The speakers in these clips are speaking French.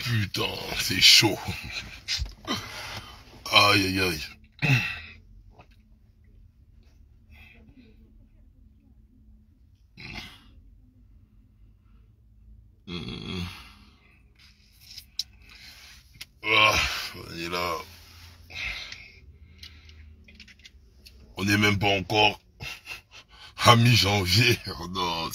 putain, c'est chaud. Aïe, aïe, aïe. On est là. On n'est même pas encore à mi-janvier. Oh non,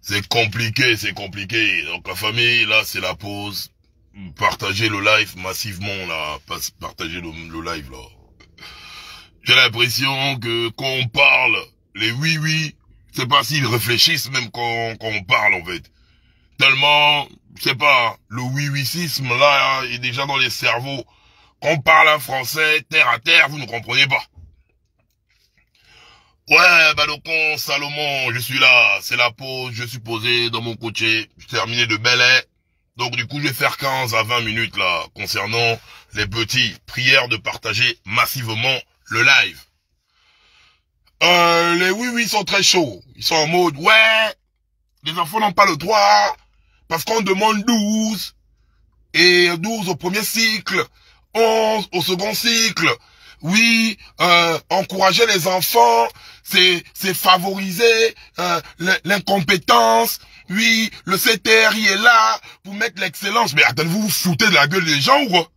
c'est compliqué, c'est compliqué. Donc la famille, là, c'est la pause. Partagez le live massivement, là. Partagez le live, là. J'ai l'impression que quand on parle, les oui, c'est pas s'ils réfléchissent même quand on parle, en fait. Tellement, c'est pas, le oui-cisme, là, est déjà dans les cerveaux. Quand on parle un français, terre à terre, vous ne comprenez pas. Ouais, bah le con Salomon, je suis là, c'est la pause, je suis posé dans mon cocher, j'ai terminé de Belay. Donc du coup, je vais faire 15 à 20 minutes là, concernant les petits prières de partager massivement le live. Les oui sont très chauds. Ils sont en mode, ouais, les enfants n'ont pas le droit, parce qu'on demande 12, et 12 au premier cycle, 11 au second cycle. Oui, encourager les enfants, c'est favoriser l'incompétence. Oui, le CTRI est là pour mettre l'excellence. Mais attendez, vous vous foutez de la gueule des gens ou quoi?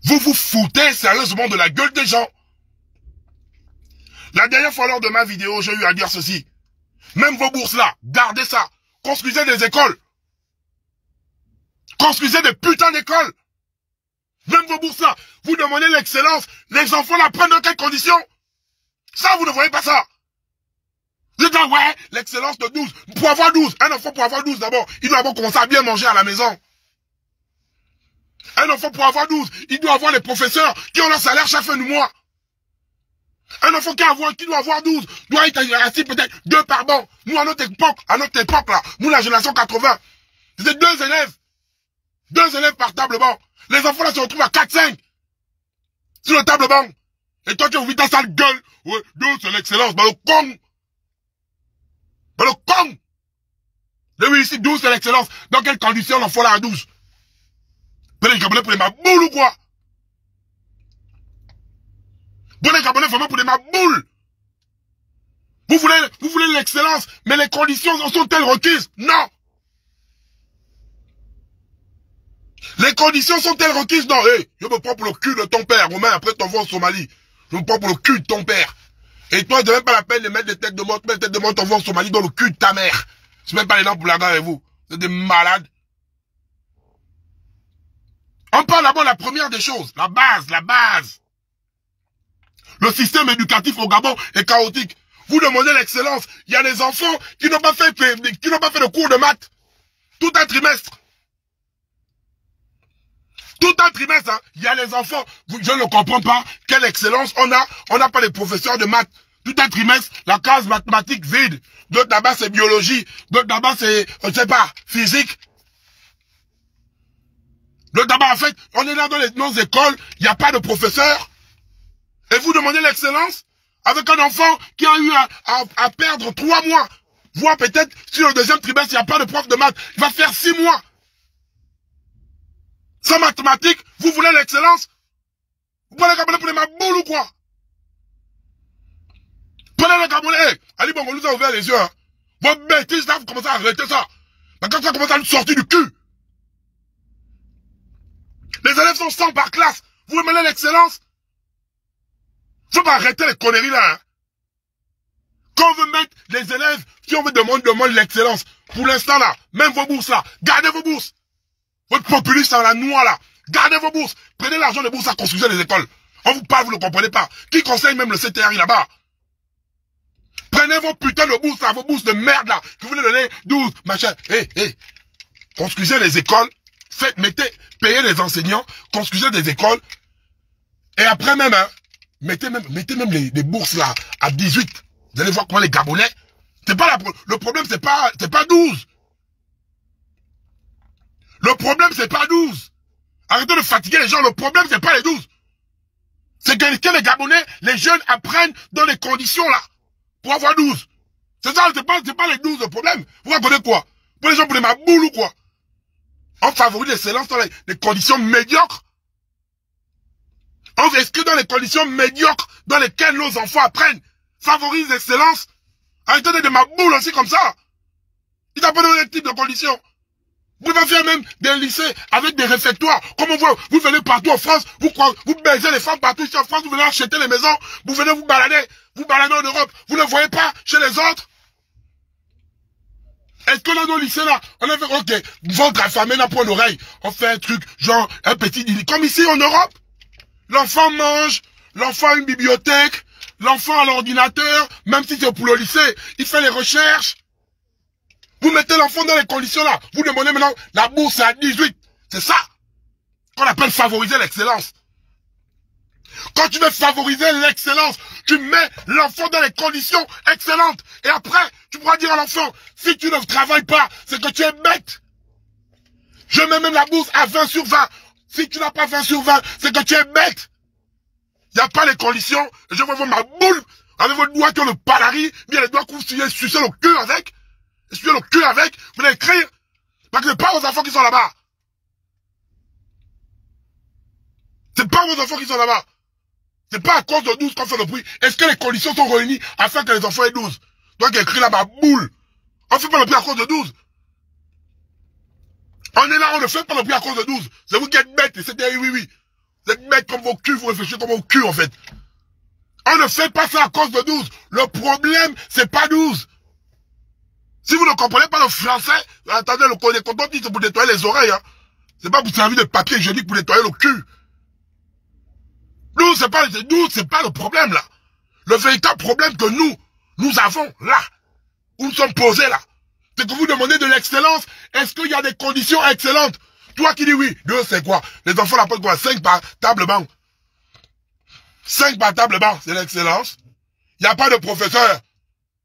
Vous vous foutez sérieusement de la gueule des gens? La dernière fois lors de ma vidéo, j'ai eu à dire ceci. Même vos bourses là, gardez ça. Construisez des écoles. Construisez des putains d'écoles. Même vos bourses là, vous demandez l'excellence, les enfants la prennent dans quelles conditions? Ça, vous ne voyez pas ça. Vous dites, ouais, l'excellence de 12. Pour avoir 12, un enfant pour avoir 12 d'abord, il doit d'abord commencer à bien manger à la maison. Un enfant pour avoir 12, il doit avoir les professeurs qui ont leur salaire chaque fin du mois. Un enfant qui doit avoir 12, doit être assis peut-être 2 par banc. Nous, à notre époque là, nous, la génération 80, c'était 2 élèves. 2 élèves par table banc. Les enfants là se retrouvent à 4-5 sur le table banc. Et toi, tu as oublié ta sale gueule. Ouais, 12, c'est l'excellence. Bah le con. Bah le con. Oui, ici, 12, c'est l'excellence. Dans quelles conditions l'enfant là à 12? Prenez les Gabonais pour les maboules ou quoi? Prenez les Gabonais vraiment pour les maboules. Vous voulez l'excellence, mais les conditions sont-elles requises? Non. Les conditions sont-elles requises? Non. Hey, je me prends pour le cul de ton père. Romain, après t'envoies en Somalie. Je me prends pour le cul de ton père. Et toi, c'est même pas la peine de mettre des têtes de mort. Mettre des têtes de mort, t'envoies en Somalie dans le cul de ta mère. C'est même pas les dents pour la gare avec vous. C'est des malades. On parle d'abord de la première des choses. La base. Le système éducatif au Gabon est chaotique. Vous demandez l'excellence. Il y a des enfants qui n'ont pas fait de cours de maths. Tout un trimestre. Tout un trimestre, hein. Il y a les enfants. Je ne comprends pas. Quelle excellence on a. On n'a pas les professeurs de maths. Tout un trimestre, la case mathématique vide. D'autres là-bas, c'est biologie. D'autres là-bas, c'est, je sais pas, physique. D'autres là-bas, en fait, on est là dans nos écoles. Il n'y a pas de professeurs. Et vous demandez l'excellence avec un enfant qui a eu à perdre 3 mois. Voire peut-être, sur le deuxième trimestre, il n'y a pas de prof de maths. Il va faire 6 mois. Sans mathématiques, vous voulez l'excellence? Vous prenez les Gabonais pour les maboules ou quoi? Prenez les Gabonais. Hey, Ali Bongo nous a ouvert les yeux. Hein. Vos bêtises là, vous commencez à arrêter ça. Mais quand ça commence à nous sortir du cul. Les élèves sont 100 par classe. Vous demandez l'excellence? Faut pas arrêter les conneries là. Hein. Quand on veut mettre les élèves, si on veut demander l'excellence, pour l'instant là, même vos bourses là, gardez vos bourses. Votre populiste dans la noix là, gardez vos bourses. Prenez l'argent des bourses à construire les écoles. On vous parle, vous ne comprenez pas. Qui conseille même le CTRI là-bas? Prenez vos putains de bourses là, vos bourses de merde là, que vous voulez donner 12, machin. Construisez les écoles, payez les enseignants, construisez des écoles. Et après même, hein, mettez même les bourses là à 18. Vous allez voir comment les Gabonais, le problème c'est pas 12. Le problème c'est pas 12. Arrêtez de fatiguer les gens, le problème c'est pas les 12. C'est que les Gabonais, les jeunes apprennent dans les conditions là, pour avoir 12. C'est ça, c'est pas les 12 le problème. Vous comprenez quoi? Pour les gens, pour les maboules ou quoi? On favorise l'excellence dans les conditions médiocres. On inscrit dans les conditions médiocres dans lesquelles nos enfants apprennent. Favorise l'excellence. Arrêtez de maboules aussi comme ça. Il n'a pas donné le type de conditions. Vous pouvez faire même des lycées avec des réfectoires. Comme on voit, vous venez partout en France, vous baisez les femmes partout ici en France, vous venez acheter les maisons, vous venez vous baladez en Europe, vous ne voyez pas chez les autres. Est-ce que dans nos lycées là, on a fait, ok, ventre affamé n'a point d'oreille, on fait un truc, genre, un petit dîner, comme ici en Europe. L'enfant mange, l'enfant a une bibliothèque, l'enfant a l'ordinateur, même si c'est pour le lycée, il fait les recherches. Vous mettez l'enfant dans les conditions là. Vous demandez maintenant la bourse à 18. C'est ça qu'on appelle favoriser l'excellence. Quand tu veux favoriser l'excellence, tu mets l'enfant dans les conditions excellentes. Et après, tu pourras dire à l'enfant, si tu ne travailles pas, c'est que tu es bête. Je mets même la bourse à 20 sur 20. Si tu n'as pas 20 sur 20, c'est que tu es bête. Il n'y a pas les conditions. Je vois ma boule avec votre doigt qui ont le palari, bien les doigts que vous sucez le cul avec. Suivez le cul avec, vous allez écrire. Parce que c'est pas vos enfants qui sont là-bas. C'est pas vos enfants qui sont là-bas. C'est pas à cause de 12 qu'on fait le bruit. Est-ce que les conditions sont réunies afin que les enfants aient 12? Donc écrit là-bas, boule. On fait pas le bruit à cause de 12. On est là, on ne fait pas le bruit à cause de 12. C'est vous qui êtes bêtes, et c'est des oui. Vous êtes bêtes comme vos culs, vous réfléchissez comme vos culs en fait. On ne fait pas ça à cause de 12. Le problème, c'est pas 12. Si vous ne comprenez pas le français, attendez, le coton-tige, c'est pour nettoyer les oreilles. Hein. C'est pas pour servir de papier hygiénique pour nettoyer le cul. Nous, c'est pas le problème, là. Le véritable problème que nous avons, là, où nous sommes posés, là, c'est que vous demandez de l'excellence. Est-ce qu'il y a des conditions excellentes? Toi qui dis oui, 2, c'est quoi? Les enfants n'apprennent quoi? 5 par table banc. 5 par table banc, c'est l'excellence. Il n'y a pas de professeur.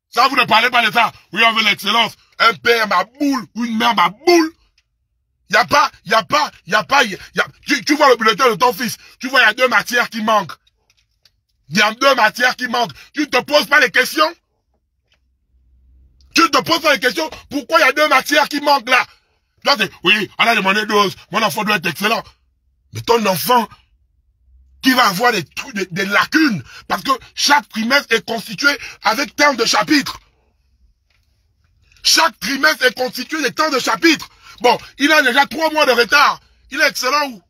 Ça, vous ne parlez pas de ça. Oui, on veut l'excellence. Un père ma boule, ou une mère ma boule. Tu vois le bulletin de ton fils. Tu vois, il y a 2 matières qui manquent. Il y a 2 matières qui manquent. Tu ne te poses pas les questions? Tu ne te poses pas les questions? Pourquoi il y a 2 matières qui manquent là? Toi, c'est, oui, on a demandé 12. Mon enfant doit être excellent. Mais ton enfant, qui va avoir des lacunes, parce que chaque trimestre est constitué avec tant de chapitres. Chaque trimestre est constitué de tant de chapitres. Bon, il a déjà 3 mois de retard. Il est excellent où?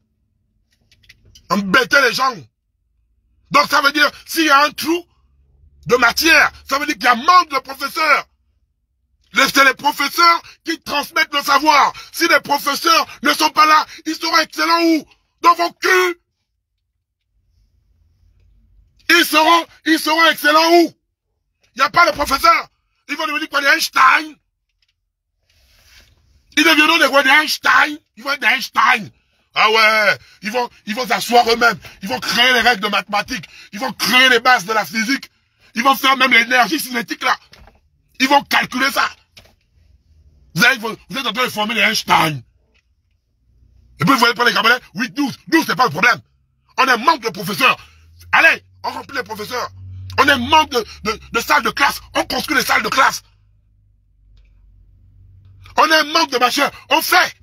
Embêter les gens. Donc ça veut dire, s'il y a un trou de matière, ça veut dire qu'il y a manque de professeurs. C'est les professeurs qui transmettent le savoir. Si les professeurs ne sont pas là, ils seront excellents où? Dans vos culs. Ils seront excellents où? Il n'y a pas de professeur. Ils vont devenir quoi, des Einstein? Ils deviendront des quoi, des Einstein? Ils vont être des Einstein. Ah ouais, ils vont s'asseoir eux-mêmes. Ils vont créer les règles de mathématiques. Ils vont créer les bases de la physique. Ils vont faire même l'énergie cinétique là. Ils vont calculer ça. Vous êtes en train de former les Einstein. Et puis vous voyez pas les Camerounais? Oui, 12. 12, c'est pas le problème. On a manque de professeurs. Allez, on remplit les professeurs. On a manque de salles de classe. On construit les salles de classe. On a un manque de machin. On fait.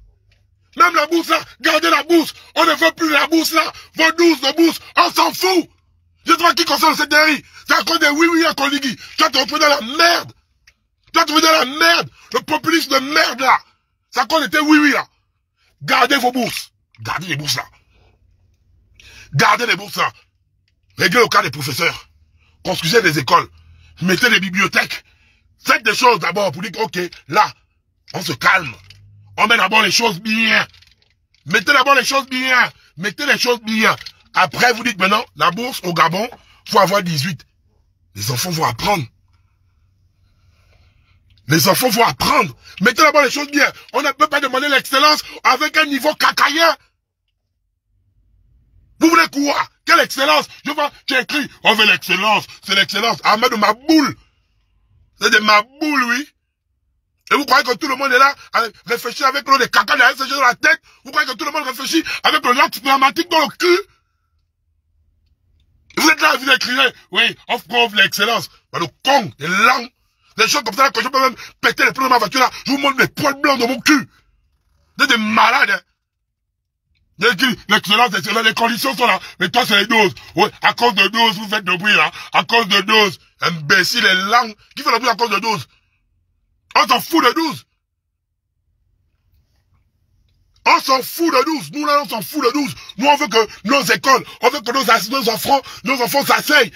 Même la bourse là, gardez la bourse. On ne veut plus la bourse là. Vos 12 de bourse, on s'en fout. Je sais pas qui concerne cette série. C'est à cause des oui à Koligi. Tu vas te retrouver dans la merde. Tu vas te retrouver dans la merde. Le populisme de merde là. C'est à cause de tes oui là. Gardez vos bourses. Gardez les bourses là. Gardez les bourses là. Réglez le cas des professeurs. Construisez des écoles. Mettez des bibliothèques. Faites des choses d'abord pour dire que, ok, là, on se calme. On met d'abord les choses bien. Mettez d'abord les choses bien. Mettez les choses bien. Après, vous dites maintenant, la bourse au Gabon, faut avoir 18. Les enfants vont apprendre. Les enfants vont apprendre. Mettez d'abord les choses bien. On ne peut pas demander l'excellence avec un niveau cacaïen. Vous voulez quoi? Quelle excellence? Je vois, tu as écrit, on veut l'excellence. C'est l'excellence. Ahmed de ma boule. C'est de ma boule, oui. Et vous croyez que tout le monde est là, réfléchit avec l'eau de caca derrière ses yeux dans la tête? Vous croyez que tout le monde réfléchit avec le lac spermatique dans le cul? Vous êtes là, vous écrivez, oui, on prouve l'excellence. Mais le con est lent. Des choses comme ça, quand je peux même péter les pneus de ma voiture là, je vous montre les poils blancs de mon cul. Vous êtes des malades, hein. L'excellence, les conditions sont là. Mais toi, c'est les doses. Ouais, à cause de doses, vous faites de bruit, là. À cause de doses. Imbécile, les langues. Qui fait le bruit à cause de doses? On s'en fout de 12. On s'en fout de 12. Nous, là, on s'en fout de 12. Nous, on veut que nos écoles, on veut que nos enfants s'asseyent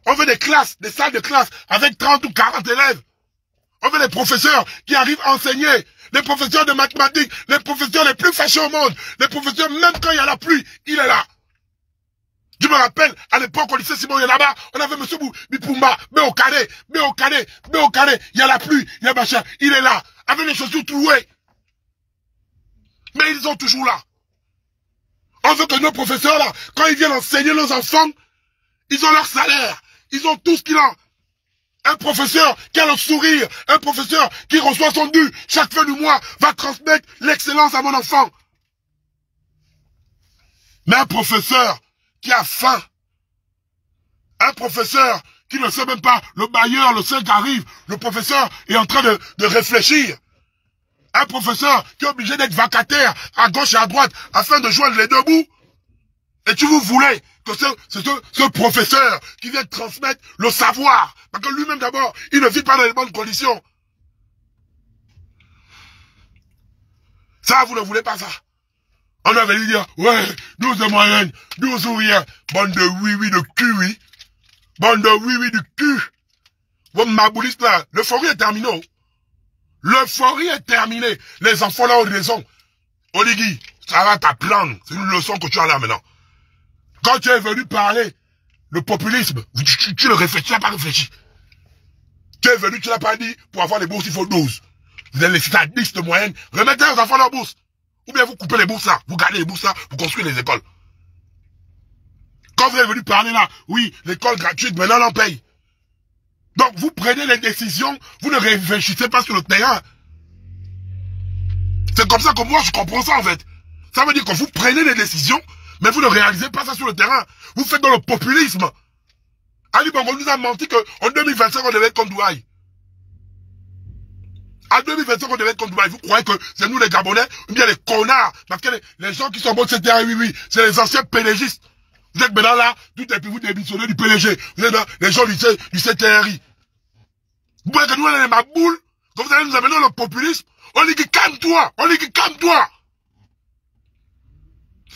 on veut des classes, des salles de classe avec 30 ou 40 élèves. On veut des professeurs qui arrivent à enseigner. Les professeurs de mathématiques, les professeurs les plus fâchés au monde. Les professeurs, même quand il y a la pluie, il est là. Je me rappelle, à l'époque, au lycée Simon là-bas, on avait M. Bipumba, B au carré, il y a la pluie, il y a machin, il est là, avec les chaussures trouées. Mais ils sont toujours là. On veut que nos professeurs, là, quand ils viennent enseigner nos enfants, ils ont leur salaire, ils ont tout ce qu'il a. Un professeur qui a le sourire, un professeur qui reçoit son dû chaque fin du mois, va transmettre l'excellence à mon enfant. Mais un professeur qui a faim, un professeur qui ne sait même pas, le bailleur, le seul qui arrive, le professeur est en train de réfléchir. Un professeur qui est obligé d'être vacataire à gauche et à droite afin de joindre les deux bouts. Et tu vous voulez que ce professeur qui vient transmettre le savoir, parce que lui-même d'abord, il ne vit pas dans les bonnes conditions. Ça, vous ne voulez pas ça. On avait dit dire, ouais, 12 de moyenne, 12 ouvriers, bande de oui de cul, oui. Bande de oui du cul. Vous m'aboulissez là, l'euphorie est terminée. L'euphorie est terminée. Les enfants là ont raison. Oligui, ça va t'apprendre. C'est une leçon que tu as là maintenant. Quand tu es venu parler, le populisme, tu le réfléchis, tu n'as pas réfléchi. Tu es venu, tu n'as pas dit, pour avoir les bourses, il faut 12. Vous êtes les stadistes de moyenne, remettez aux enfants leurs bourses. Ou bien vous coupez les bourses là, vous gardez les bourses là, vous construisez les écoles. Quand vous êtes venu parler là, oui, l'école gratuite, maintenant on paye. Donc vous prenez les décisions, vous ne réfléchissez pas sur le terrain. C'est comme ça que moi je comprends ça en fait. Ça veut dire que vous prenez les décisions, mais vous ne réalisez pas ça sur le terrain. Vous faites dans le populisme. Ali Bongo nous a menti qu'en 2025 on devait être comme Douaï. En 2025 on devait être comme Douaï. Vous croyez que c'est nous les Gabonais ou bien les connards? Parce que les gens qui sont bons de cette terre, oui, c'est les anciens PDGistes. Vous êtes maintenant là, tout est puis vous démissionnez du PDG. Vous êtes là, les gens du CTRI. Vous voyez que nous, on est ma boule, que vous allez nous amener dans le populisme. On dit que calme-toi, calme-toi.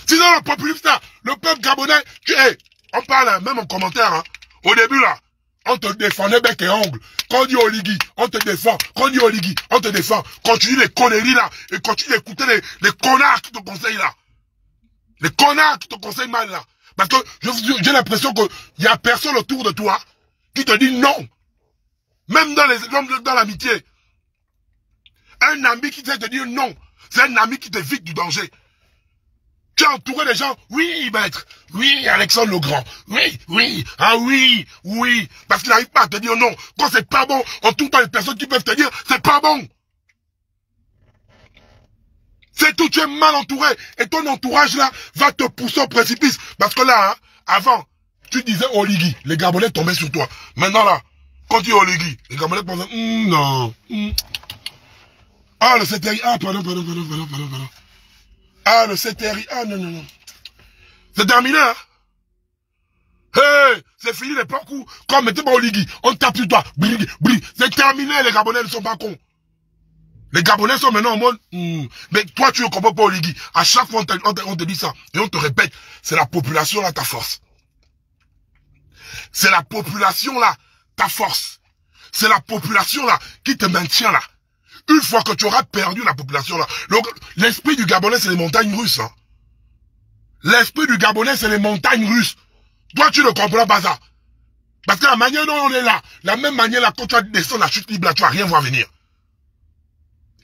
Sinon, le populisme là, le peuple gabonais, on parle même en commentaire, hein. Au début là, on te défendait bec et ongle. Quand on dit Oligui, on te défend. Quand on dit Oligui, on te défend. Quand tu dis les conneries là, et quand tu d'écouter les connards qui te conseillent là. Les connards qui te conseillent mal là. Parce que j'ai l'impression qu'il n'y a personne autour de toi qui te dit non. Même dans l'amitié. Un ami qui sait te dire non, c'est un ami qui t'évite du danger. Tu es entouré des gens, oui maître, oui Alexandre le Grand, oui, ah oui, parce qu'il n'arrive pas à te dire non. Quand c'est pas bon, en tout temps les personnes qui peuvent te dire, c'est pas bon. C'est tout, tu es mal entouré. Et ton entourage là va te pousser au précipice. Parce que là, hein, avant, tu disais Oligui, les Gabonais tombaient sur toi. Maintenant là, quand tu dis Oligui, les Gabonais pensaient, non. Ah, le CTRI, ah, pardon. Ah, le CTRI, ah, non. C'est terminé, hein. Hey, c'est fini l'époque où, quand on mettait pas Oligui, on tape sur toi, brille. C'est terminé, les Gabonais ne sont pas cons. Les Gabonais sont maintenant en mode, mais toi tu ne comprends pas Oligui. À chaque fois on te dit ça, et on te répète, c'est la population là ta force. C'est la population là ta force. C'est la population là qui te maintient là. Une fois que tu auras perdu la population là. L'esprit du Gabonais c'est les montagnes russes. Hein. L'esprit du Gabonais c'est les montagnes russes. Toi tu ne comprends pas ça. Parce que la manière dont on est là, la même manière là, quand tu vas descendre la chute libre là, tu vas rien voir venir.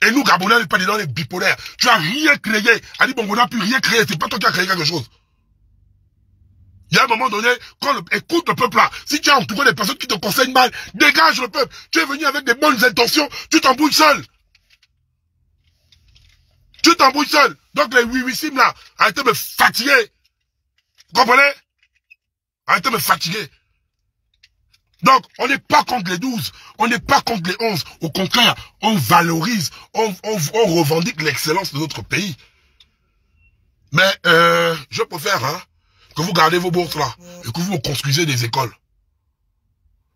Et nous, Gabonais, on n'est pas dedans les bipolaires. Tu as rien créé. Ali Bongo n'a plus rien créé. C'est pas toi qui as créé quelque chose. Il y a un moment donné, écoute le peuple là. Si tu as entouré des personnes qui te conseillent mal, dégage le peuple. Tu es venu avec des bonnes intentions. Tu t'embrouilles seul. Donc les oui-oui-sim là, arrêtez de me fatiguer. Vous comprenez? Arrêtez de me fatiguer. Donc, on n'est pas contre les 12, on n'est pas contre les 11. Au contraire, on valorise, on revendique l'excellence de notre pays. Mais je préfère que vous gardez vos bourses là et que vous me construisez des écoles.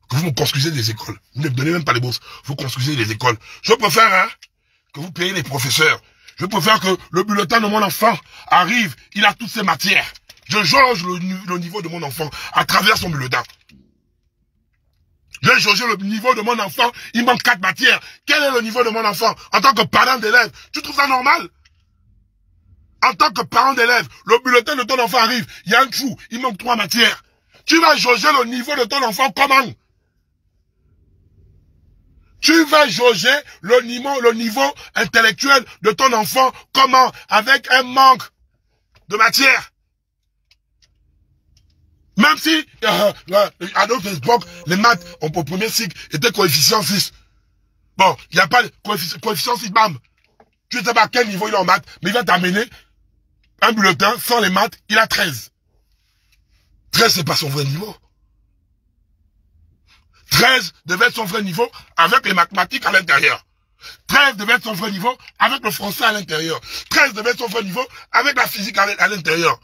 Que vous me construisez des écoles. Vous ne me donnez même pas les bourses, vous construisez des écoles. Je préfère que vous payez les professeurs. Je préfère que le bulletin de mon enfant arrive, il a toutes ses matières. Je jauge le niveau de mon enfant à travers son bulletin. Je jauge le niveau de mon enfant, il manque 4 matières. Quel est le niveau de mon enfant en tant que parent d'élève? Tu trouves ça normal? En tant que parent d'élève, le bulletin de ton enfant arrive, il y a un trou, il manque 3 matières. Tu vas jauger le niveau de ton enfant comment? Tu vas jauger le niveau intellectuel de ton enfant comment? Avec un manque de matière. Même si, à notre époque, les maths, au premier cycle, étaient coefficient 6. Bon, il n'y a pas de coefficient 6, bam. Tu ne sais pas à quel niveau il est en maths, mais il va t'amener un bulletin sans les maths, il a 13. 13, c'est pas son vrai niveau. 13 devait être son vrai niveau avec les mathématiques à l'intérieur. 13 devait être son vrai niveau avec le français à l'intérieur. 13 devait être son vrai niveau avec la physique à l'intérieur.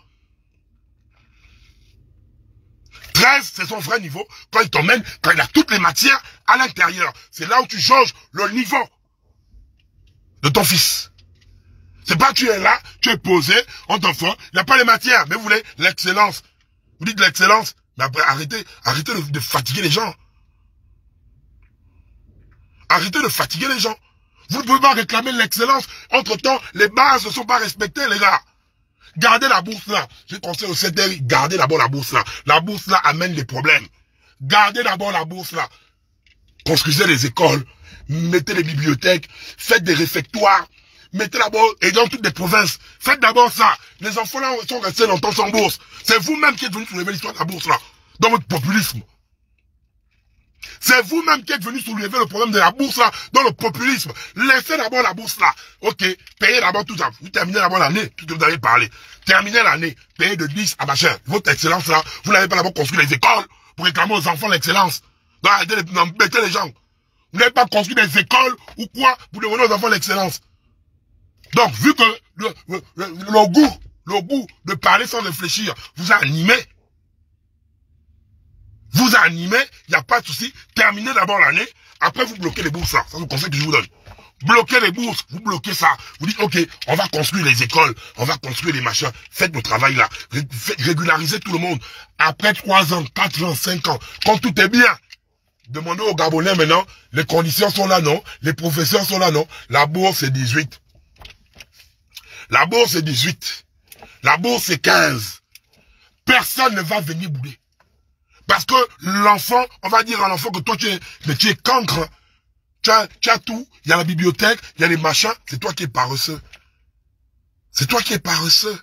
13, c'est son vrai niveau quand il t'emmène, quand il a toutes les matières à l'intérieur. C'est là où tu jauges le niveau de ton fils. C'est pas tu es là, tu es posé, on t'envoie, il n'y a pas les matières, mais vous voulez l'excellence. Vous dites l'excellence, mais après arrêtez de fatiguer les gens. Arrêtez de fatiguer les gens. Vous ne pouvez pas réclamer l'excellence. Entre-temps, les bases ne sont pas respectées, les gars. Gardez la bourse là. Je conseille au CDI, gardez d'abord la bourse là. La bourse là amène des problèmes. Gardez d'abord la bourse là. Construisez les écoles, mettez les bibliothèques, faites des réfectoires, mettez d'abord, et dans toutes les provinces, faites d'abord ça. Les enfants là sont restés longtemps sans bourse. C'est vous-même qui êtes venu soulever l'histoire de la bourse là, dans votre populisme. C'est vous-même qui êtes venu soulever le problème de la bourse là, dans le populisme. Laissez d'abord la bourse là. Ok, payez d'abord tout ça. Vous terminez d'abord l'année, tout ce que vous avez parlé. Terminez l'année, payez de 10 à machin. Votre excellence là, vous n'avez pas d'abord construit les écoles pour réclamer aux enfants l'excellence. Donc arrêtez d'embêter les gens. Vous n'avez pas construit des écoles ou quoi pour donner aux enfants l'excellence. Donc, vu que le goût de parler sans réfléchir vous a animé, il n'y a pas de souci. Terminez d'abord l'année, après vous bloquez les bourses là. C'est le conseil que je vous donne. Bloquez les bourses, vous bloquez ça. Vous dites, ok, on va construire les écoles, on va construire les machins. Faites le travail là. Régularisez tout le monde. Après 3 ans, 4 ans, 5 ans, quand tout est bien, demandez aux Gabonais maintenant, les conditions sont là, non? Les professeurs sont là, non? La bourse est 18. La bourse est 18. La bourse est 15. Personne ne va venir bouler. Parce que l'enfant, on va dire à l'enfant que toi tu es cancre. Tu as tout. Il y a la bibliothèque, il y a les machins. C'est toi qui es paresseux. C'est toi qui es paresseux.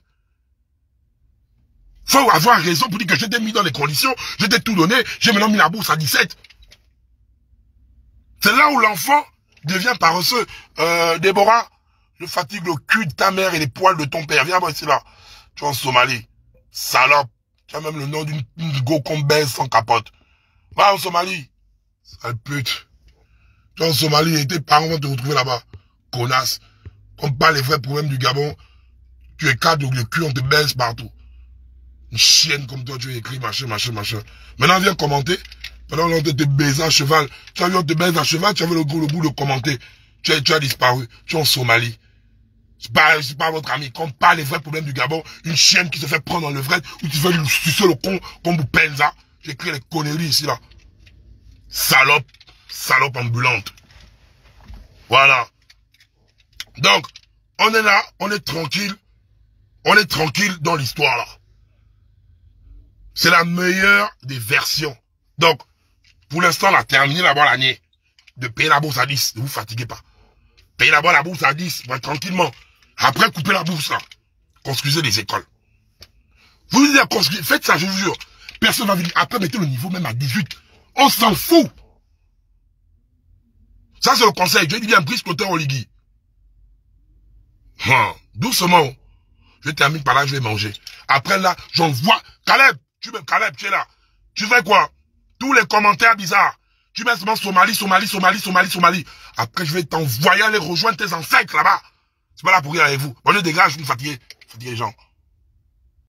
Faut avoir raison pour dire que je t'ai mis dans les conditions. Je t'ai tout donné. J'ai maintenant mis la bourse à 17. C'est là où l'enfant devient paresseux. Déborah, je fatigue le cul de ta mère et les poils de ton père. Viens moi ici là. Tu es en Somalie. Salope. Tu as même le nom d'une go qu'on baise sans capote. Va en Somalie. Sale pute. Tu es en Somalie et tes parents vont te retrouver là-bas. Connasse. Comme pas les vrais problèmes du Gabon. Tu es cadre, le cul, on te baise partout. Une chienne comme toi, tu as écrit machin. Maintenant, viens commenter. Pendant qu'on te baise à cheval. Tu as vu, on te baise à cheval, tu avais le goût de commenter. Tu as disparu. Tu es en Somalie. C'est pas votre ami. Comme pas les vrais problèmes du Gabon. Une chienne qui se fait prendre dans le vrai. Ou tu fais lui sucer le con comme vous penza. J'écris les conneries ici là. Salope. Salope ambulante. Voilà. Donc, on est là, on est tranquille. On est tranquille dans l'histoire là. C'est la meilleure des versions. Donc, pour l'instant, on a terminé d'abord l'année. De payer la bourse à 10. Ne vous fatiguez pas. Payez d'abord la bourse à 10. Tranquillement. Après, coupez la bourse là. Construisez des écoles. Vous dites à construire. Faites ça, je vous jure. Personne va venir. Après, mettez le niveau même à 18. On s'en fout. Ça, c'est le conseil. Je dis bien, brise côté Oligui. Doucement. Je termine par là, je vais manger. Après là, j'envoie. Caleb, tu es là. Tu fais quoi? Tous les commentaires bizarres. Tu mets seulement Somalie, Somalie, Somalie, Somalie, Somalie. Après, je vais t'envoyer aller rejoindre tes ancêtres là-bas. C'est pas là pour rire avec vous. Bon, je dégage, vous me fatiguez. Fatiguez les gens.